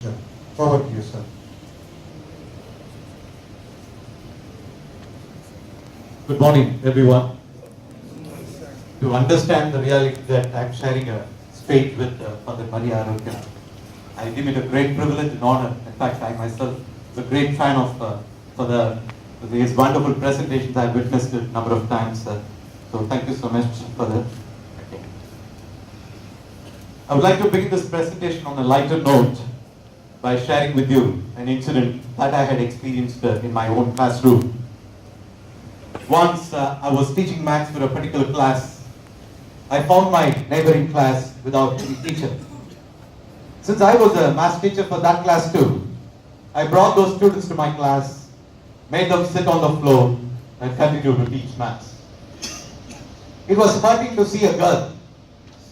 Yeah. Forward to you, sir. Good morning, everyone. To understand the reality that I'm sharing a stage with Father Maria Arroyo, I deem it a great privilege and honor. In fact, I myself am a great fan of for his wonderful presentations. I've witnessed it a number of times. So thank you so much for that. I would like to begin this presentation on a lighter note by sharing with you an incident that I had experienced in my own classroom. Once I was teaching maths for a particular class. I found my neighboring class without any teacher. Since I was a maths teacher for that class too, I brought those students to my class, made them sit on the floor and continued to teach maths. It was hurting to see a girl,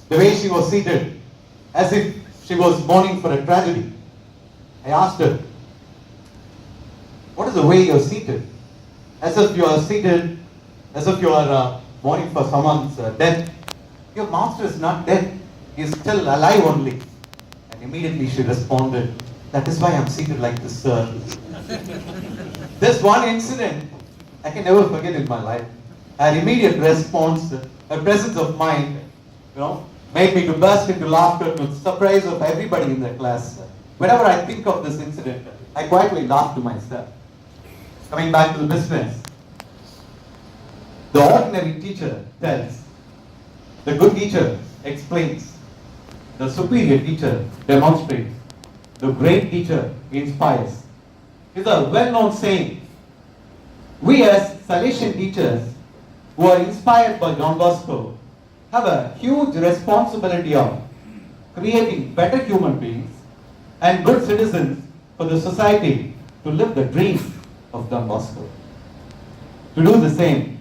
the way she was seated, as if she was mourning for a tragedy. I asked her, what is the way you're seated? As if you are seated, as if you are mourning for someone's death. Your master is not dead, he is still alive only. And immediately she responded, that is why I'm seated like this, sir. This one incident, I can never forget in my life. Her immediate response, her presence of mind, made me to burst into laughter to the surprise of everybody in the class. Whenever I think of this incident, I quietly laugh to myself. Coming back to the business, the ordinary teacher tells, the good teacher explains, the superior teacher demonstrates, the great teacher inspires. It's a well-known saying. We as Salesian teachers who are inspired by Don Bosco have a huge responsibility of creating better human beings and good citizens for the society to live the dreams of Don Bosco. To do the same,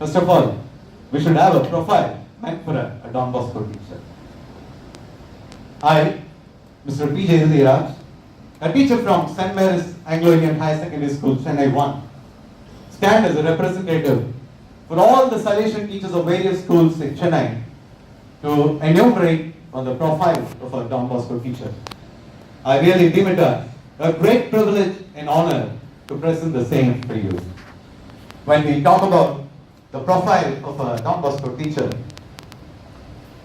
first of all, we should have a profile meant for a Don Bosco teacher. I, Mr. P J Irudayaraj, a teacher from St. Mary's Anglo-Indian Higher Secondary School, Chennai 1, stand as a representative for all the Salesian teachers of various schools in Chennai to enumerate on the profile of a Don Bosco teacher. I really deem it a great privilege and honor to present the same for you. When we talk about the profile of a Don Bosco teacher,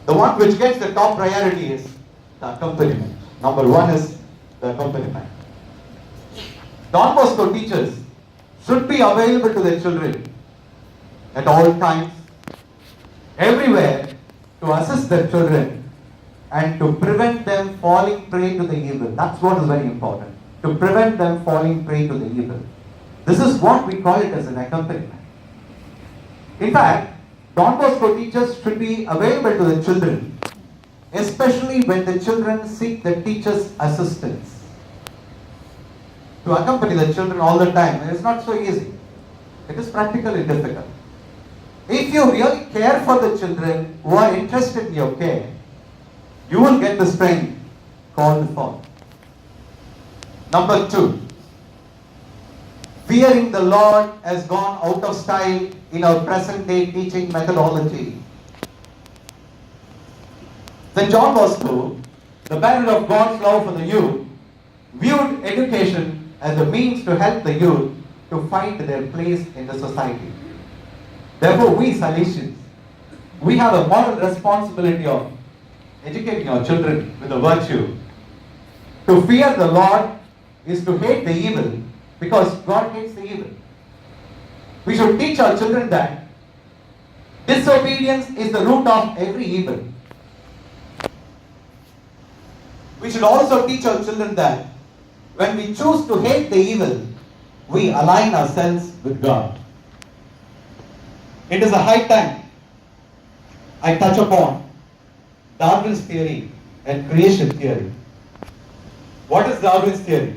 the one which gets the top priority is the accompaniment. Number one is the accompaniment. Don Bosco teachers should be available to their children at all times, everywhere, to assist their children and to prevent them falling prey to the evil. That's what is very important. To prevent them falling prey to the evil. This is what we call it as an accompaniment. In fact, Don Bosco teachers should be available to the children, especially when the children seek the teacher's assistance. To accompany the children all the time, it is not so easy. It is practically difficult. If you really care for the children who are interested in your care, you will get the strength called for. Number two, fearing the Lord has gone out of style in our present day teaching methodology. Then Don Bosco, the banner of God's love for the youth, viewed education as a means to help the youth to find their place in the society. Therefore, we Salesians, we have a moral responsibility of educating our children with the virtue. To fear the Lord is to hate the evil, because God hates the evil. We should teach our children that disobedience is the root of every evil. We should also teach our children that when we choose to hate the evil, we align ourselves with God. It is a high time I touch upon Darwin's theory and creation theory. What is Darwin's theory?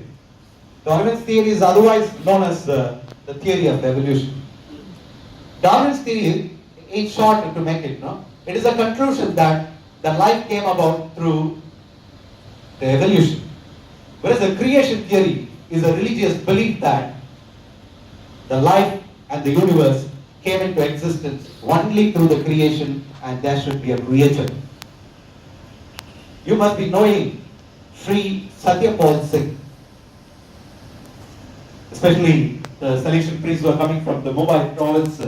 Darwin's theory is otherwise known as the theory of evolution. Darwin's theory, in short, to make it, it is a conclusion that the life came about through the evolution. Whereas the creation theory is a religious belief that the life and the universe came into existence only through the creation and there should be a creator. You must be knowing Sri Satyapal Singh, especially the Salesian priests who are coming from the Mumbai province.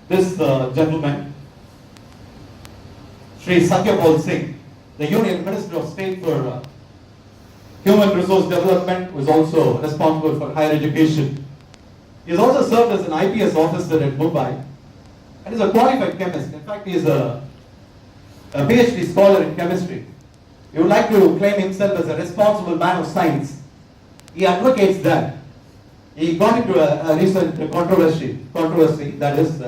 This gentleman, Sri Satyapal Singh, the Union Minister of State for Human Resource Development, who is also responsible for higher education. He has also served as an IPS officer in Mumbai and is a qualified chemist. In fact, he is a PhD scholar in chemistry. He would like to claim himself as a responsible man of science. He advocates that. He got into a recent controversy, that is,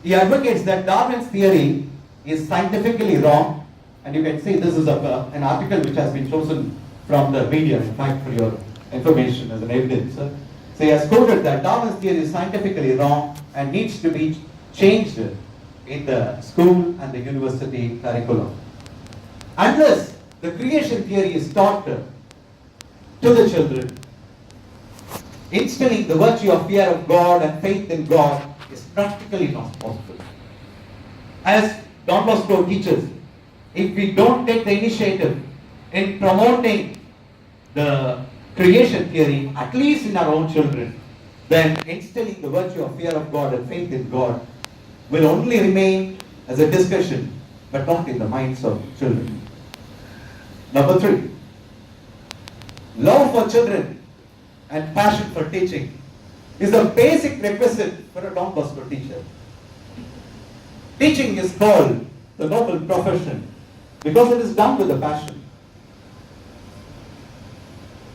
he advocates that Darwin's theory is scientifically wrong, and you can see this is an article which has been chosen from the media, in fact, for your information as an evidence. So he has quoted that Darwin's theory is scientifically wrong and needs to be changed in the school and the university curriculum. Unless the creation theory is taught to the children, instilling the virtue of fear of God and faith in God is practically not possible. As Don Bosco teaches, if we don't take the initiative in promoting the creation theory, at least in our own children, then instilling the virtue of fear of God and faith in God will only remain as a discussion, but not in the minds of children. Number 3, love for children and passion for teaching is a basic requisite for a Don Bosco teacher. Teaching is called the noble profession because it is done with a passion.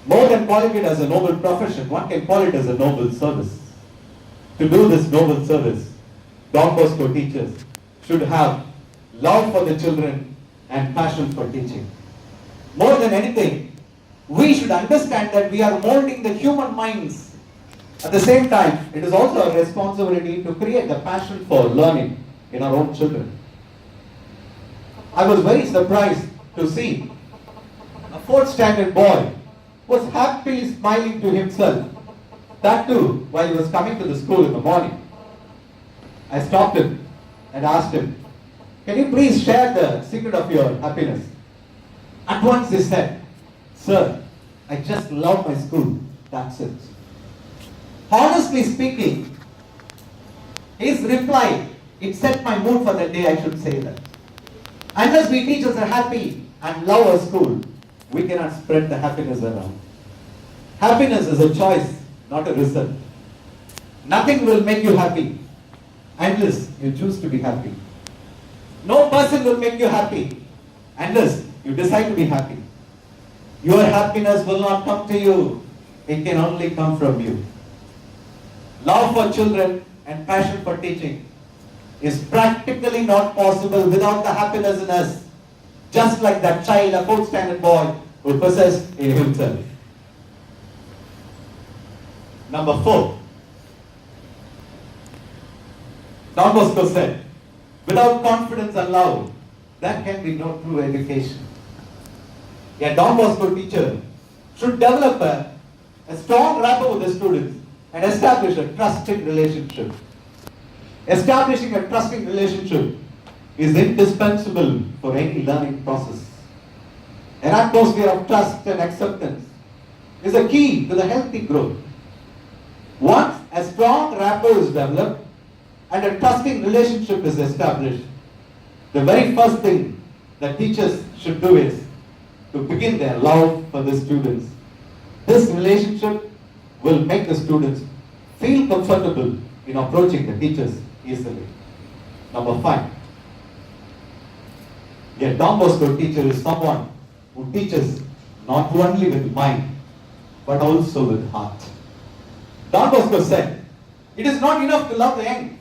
More than calling it as a noble profession, one can call it as a noble service. To do this noble service, Don Bosco teachers should have love for the children and passion for teaching. More than anything, we should understand that we are molding the human minds. At the same time, it is also a responsibility to create the passion for learning in our own children. I was very surprised to see a 4th standard boy was happily smiling to himself. That too, while he was coming to the school in the morning. I stopped him and asked him, "Can you please share the secret of your happiness?" At once he said, "Sir, I just love my school, that's it." Honestly speaking, his reply, it set my mood for the day, I should say that. Unless we teachers are happy and love our school, we cannot spread the happiness around. Happiness is a choice, not a result. Nothing will make you happy unless you choose to be happy. No person will make you happy unless you decide to be happy. Your happiness will not come to you. It can only come from you. Love for children and passion for teaching is practically not possible without the happiness in us. Just like that child, a 4th standard boy, who possessed in himself. Number 4. Don Bosco said, without confidence and love, there can be no true education. A Don Bosco teacher should develop a strong rapport with the students and establish a trusting relationship. Establishing a trusting relationship is indispensable for any learning process. An atmosphere of trust and acceptance is a key to the healthy growth. Once a strong rapport is developed and a trusting relationship is established, the very first thing that teachers should do is to begin their love for the students. This relationship will make the students feel comfortable in approaching the teachers easily. Number 5. A Don Bosco teacher is someone who teaches not only with mind, but also with heart. Don Bosco said, it is not enough to love the young.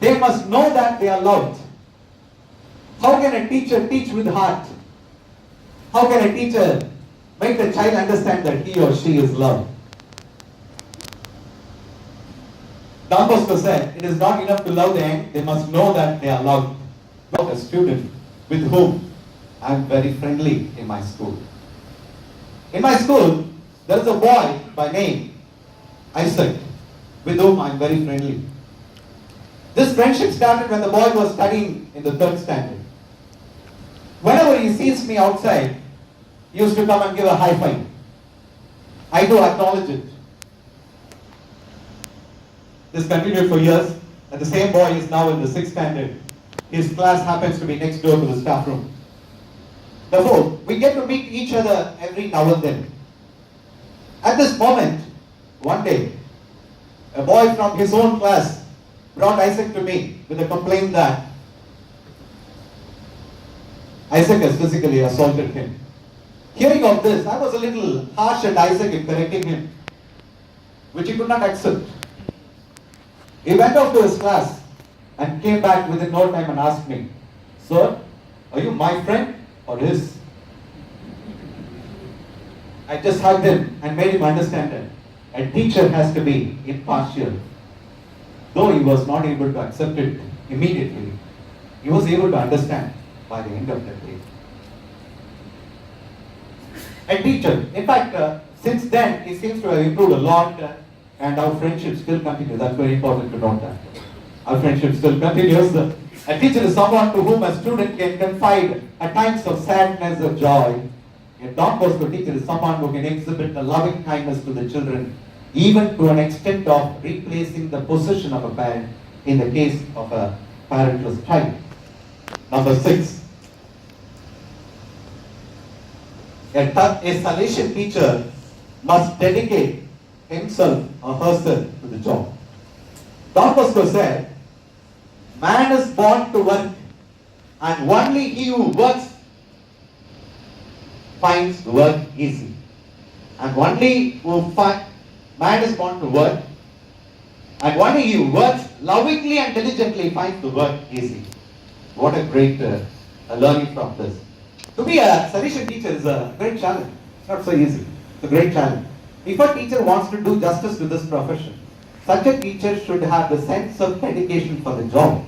They must know that they are loved. How can a teacher teach with heart? How can a teacher make the child understand that he or she is loved? Don Bosco said, it is not enough to love the young, they must know that they are loved. Not a student with whom I am very friendly in my school. In my school, there is a boy by name Isaac, with whom I am very friendly. This friendship started when the boy was studying in the 3rd standard. Whenever he sees me outside, he used to come and give a high five. I do acknowledge it. This continued for years, and the same boy is now in the 6th standard. His class happens to be next door to the staff room. Therefore, we get to meet each other every now and then. At this moment, one day, a boy from his own class brought Isaac to me with a complaint that Isaac has physically assaulted him. Hearing of this, I was a little harsh at Isaac in correcting him, which he could not accept. He went off to his class and came back within no time and asked me, "Sir, are you my friend or his?" I just hugged him and made him understand that a teacher has to be impartial. Though he was not able to accept it immediately, he was able to understand by the end of the day. A teacher, in fact, since then, he seems to have improved a lot, and our friendship still continues. That's very important to note that. Our friendship still continues. A teacher is someone to whom a student can confide at times of sadness or joy. A Don Bosco teacher is someone who can exhibit a loving kindness to the children, even to an extent of replacing the position of a parent in the case of a parentless child. Number 6. A Salesian teacher must dedicate himself or herself to the job. Don Bosco said, "Man is born to work, and only he who works finds work easy." And only man is born to work, and only he who works lovingly and diligently finds the work easy. What a great learning from this. To be a Salesian teacher is a great challenge. It's not so easy. It's a great challenge. If a teacher wants to do justice to this profession, such a teacher should have the sense of dedication for the job.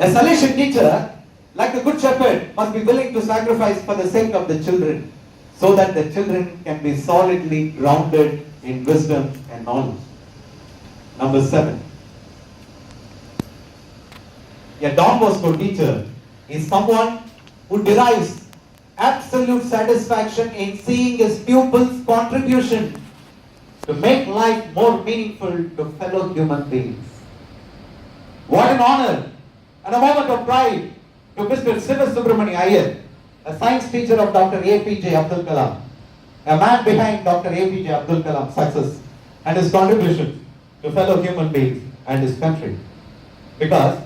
A Salesian teacher, like a good shepherd, must be willing to sacrifice for the sake of the children, so that the children can be solidly grounded in wisdom and knowledge. Number 7. A Don Bosco teacher is someone who derives absolute satisfaction in seeing his pupils' contribution to make life more meaningful to fellow human beings. What an honor and a moment of pride to Mr. Siva Subramani Iyer, a science teacher of Dr. A P J Abdul Kalam, a man behind Dr. A P J Abdul Kalam's success and his contribution to fellow human beings and his country. Because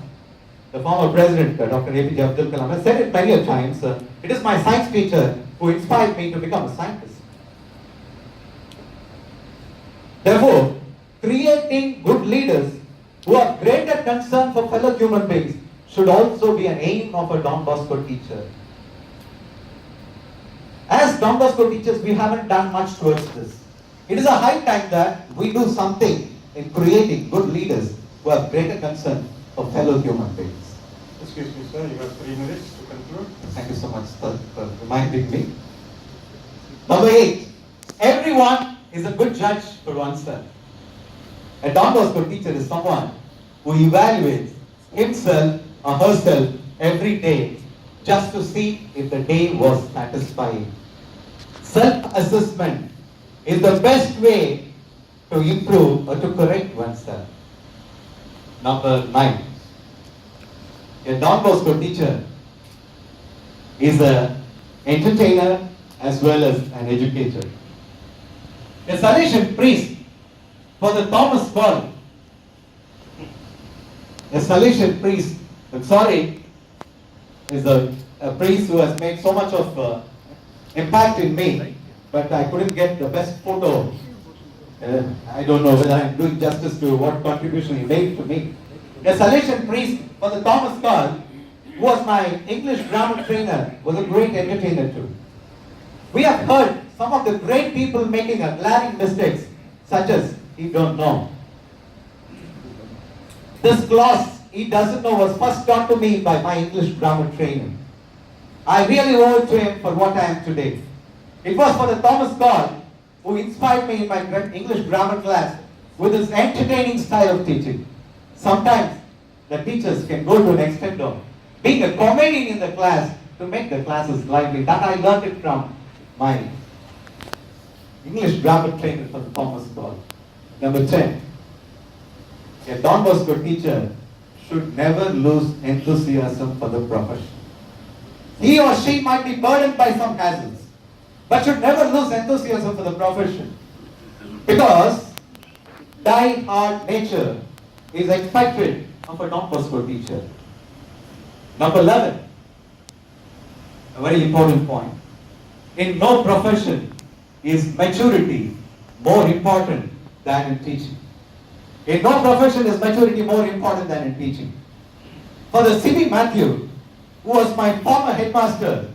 the former president, Dr. A P J Abdul Kalam, has said it many a times, it is my science teacher who inspired me to become a scientist. Therefore, creating good leaders who have greater concern for fellow human beings should also be an aim of a Don Bosco teacher. As Don Bosco teachers, we haven't done much towards this. It is a high time that we do something in creating good leaders who have greater concern for fellow human beings. Excuse me, sir, you have 3 minutes to conclude. Thank you so much for reminding me. Number 8. Everyone is a good judge for oneself. A Don Bosco teacher is someone who evaluates himself or herself every day just to see if the day was satisfying. Self-assessment is the best way to improve or to correct oneself. Number 9. A Don Bosco teacher is an entertainer as well as an educator. A Salesian priest for the Thomas Call. A Salesian priest, is a priest who has made so much of impact in me, but I couldn't get the best photo. I don't know whether I'm doing justice to what contribution he made to me. A Salesian priest for the Thomas Call, who was my English grammar trainer, was a great entertainer too. We have heard some of the great people making a glaring mistakes, such as, "He don't know." This clause, "he doesn't know," was first taught to me by my English grammar trainer. I really owe it to him for what I am today. It was for the Thomas Call who inspired me in my English grammar class with his entertaining style of teaching. Sometimes the teachers can go to an extent of being a comedian in the class to make the classes lively. That I learned it from my English grammar trainer for the Thomas Call. Number 10. A Don Bosco teacher should never lose enthusiasm for the profession. He or she might be burdened by some hassles, but should never lose enthusiasm for the profession. Because die-hard nature is expected of a Don Bosco teacher. Number 11, a very important point. In no profession is maturity more important than in teaching. In no profession is maturity more important than in teaching. For the C.B. Matthew, who was my former headmaster,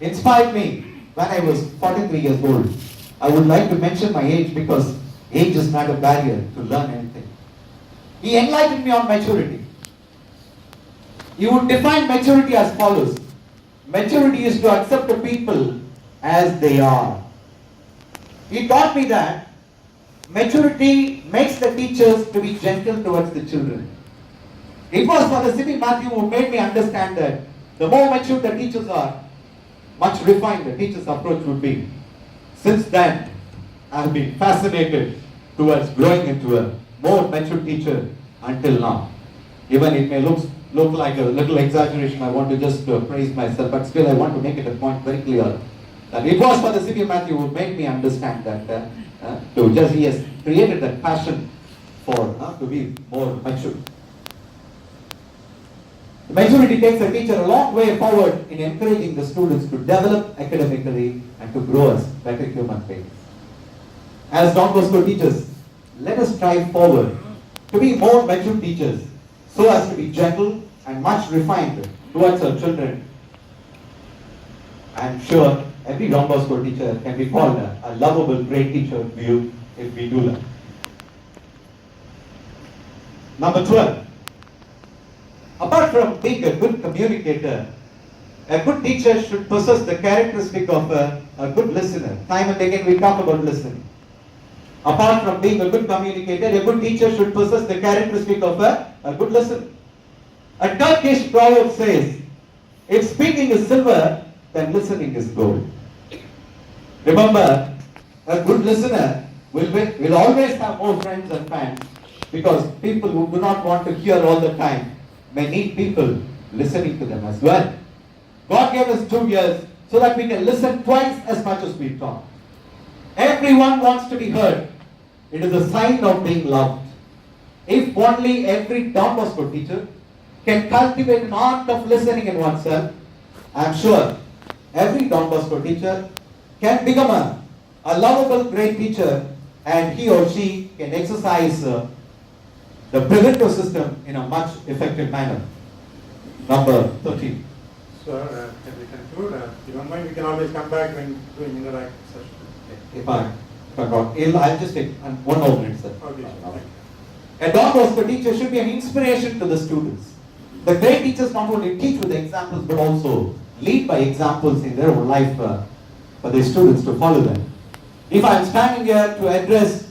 inspired me when I was 43 years old. I would like to mention my age because age is not a barrier to learn anything. He enlightened me on maturity. He would define maturity as follows. Maturity is to accept the people as they are. He taught me that maturity makes the teachers to be gentle towards the children. It was for the C.B. Matthew who made me understand that the more mature the teachers are, much refined the teacher's approach would be. Since then, I have been fascinated towards growing into a more mature teacher until now. Even it may look like a little exaggeration, I want to just praise myself, but still I want to make it a point very clear that it was for the C.B. Matthew who made me understand that he has created that passion for to be more mature. Maturity takes a teacher a long way forward in encouraging the students to develop academically and to grow as better human beings. As Don Bosco teachers, let us strive forward to be more mature teachers so as to be gentle and much refined towards our children. I am sure every Don Bosco teacher can be called a lovable, great teacher if we do that. Number 12. Apart from being a good communicator, a good teacher should possess the characteristic of a good listener. Time and again we talk about listening. Apart from being a good communicator, a good teacher should possess the characteristic of a good listener. A Turkish proverb says, if speaking is silver, then listening is gold. Remember, a good listener will always have more friends and fans because people who do not want to hear all the time may need people listening to them as well. God gave us 2 years so that we can listen twice as much as we talk. Everyone wants to be heard. It is a sign of being loved. If only every Don Bosco teacher can cultivate an art of listening in oneself, I am sure every Don Bosco teacher can become a lovable, great teacher, and he or she can exercise the preventive system in a much effective manner. Number 13. Sir, can we conclude? If you don't mind, we can always come back when doing interactive session. If I got ill, I'll just take 1 more minute, sir. Okay. A Don Bosco teacher should be an inspiration to the students. The great teachers not only teach with examples, but also lead by examples in their own life for their students to follow them. If I am standing here to address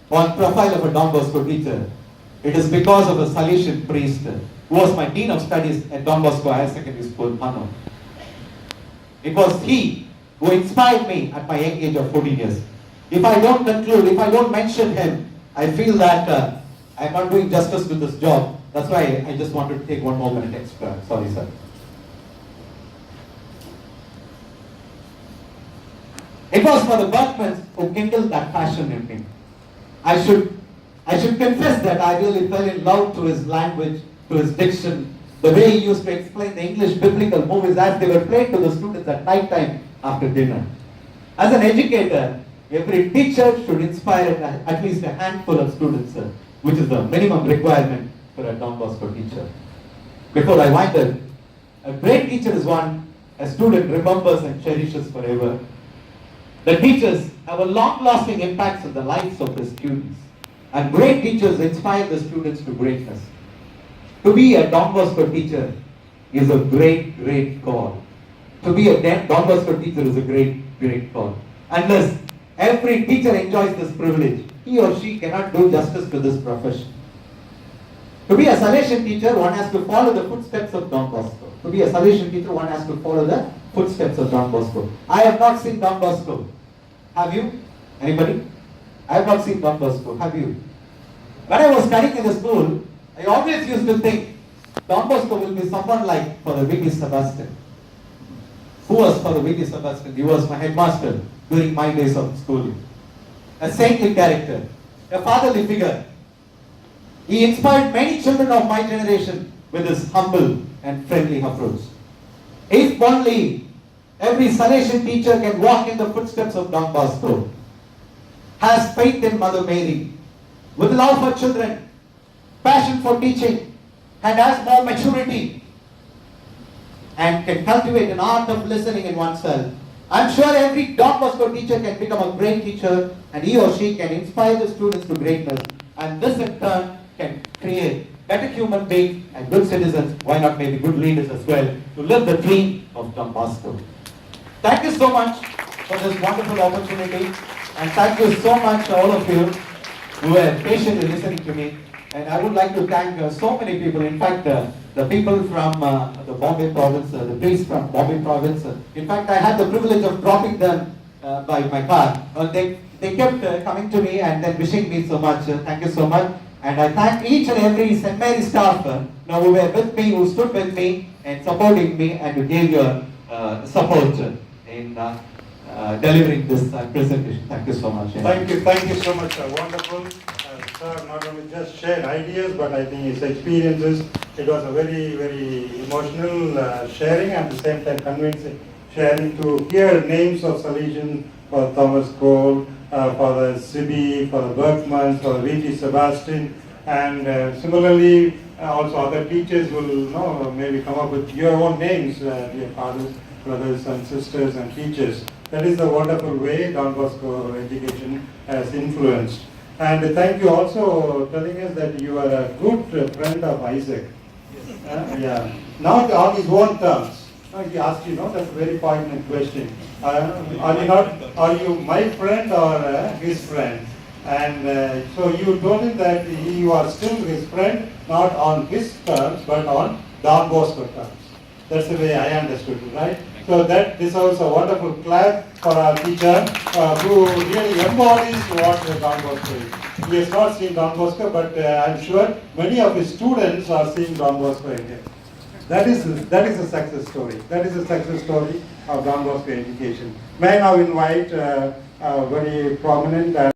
one profile of a Don Bosco teacher, it is because of a Salesian priest who was my Dean of Studies at Don Bosco Higher Secondary School, Mano. It was he who inspired me at my young age of 14 years. If I don't conclude, if I don't mention him, I feel that I'm not doing justice to this job. That's why I just wanted to take 1 more minute extra. Sorry, sir. It was for the Berkmans who kindled that passion in me. I should confess that I really fell in love to his language, to his diction, the way he used to explain the English biblical movies as they were played to the students at night time after dinner. As an educator, every teacher should inspire at least a handful of students, which is the minimum requirement for a Don Bosco teacher. Before I wind up, a great teacher is one a student remembers and cherishes forever. The teachers have a long-lasting impact on the lives of the students. And great teachers inspire the students to greatness. To be a Don Bosco teacher is a great, great call. To be a Don Bosco teacher is a great, great call. Unless every teacher enjoys this privilege, he or she cannot do justice to this profession. To To be a Salesian teacher, one has to follow the footsteps of Don Bosco. To be a Salesian teacher, one has to follow the footsteps of Don Bosco. I have not seen Don Bosco. Have you? Anybody? I have not seen Don Bosco. Have you? When I was studying in the school, I always used to think Don Bosco will be someone like Father V.T. Sebastian. Who was Father V.T. Sebastian? He was my headmaster during my days of schooling. A saintly character, a fatherly figure. He inspired many children of my generation with his humble and friendly approach. If only every Salesian teacher can walk in the footsteps of Don Bosco, has faith in Mother Mary, with love for children, passion for teaching, and has more maturity, and can cultivate an art of listening in oneself, I'm sure every Don Bosco teacher can become a great teacher, and he or she can inspire the students to greatness, and this in turn can create better human beings and good citizens, why not maybe good leaders as well, to live the dream of Don Bosco. Thank you so much for this wonderful opportunity, and thank you so much all of you who were patiently listening to me. And I would like to thank so many people, in fact the people from the Bombay province, the priests from Bombay province. In fact, I had the privilege of dropping them by my car. They kept coming to me and then wishing me so much. Thank you so much. And I thank each and every St. Mary staff who were with me, who stood with me and supporting me, and who gave your support in delivering this presentation. Thank you so much. Thank you so much. Wonderful. Sir not only just shared ideas, but I think his experiences. It was a very, very emotional sharing, and at the same time convincing sharing to hear names of Salesian for Thomas Cole, for the Sibi, for the Bergmans, for the V.T. Sebastian, and similarly also other teachers will maybe come up with your own names, dear fathers, brothers and sisters and teachers. That is the wonderful way Don Bosco education has influenced. And thank you also telling us that you are a good friend of Isaac. Yeah. Not on his own terms. He asked you, that's a very poignant question. Are you my friend or his friend? And so you told him that you are still his friend, not on his terms, but on Don Bosco terms. That's the way I understood it, right? So that deserves a wonderful clap for our teacher who really embodies what Don Bosco is. He has not seen Don Bosco, but I'm sure many of his students are seeing Don Bosco in him. That is a success story. That is a success story of Don Bosco education. May I now invite a very prominent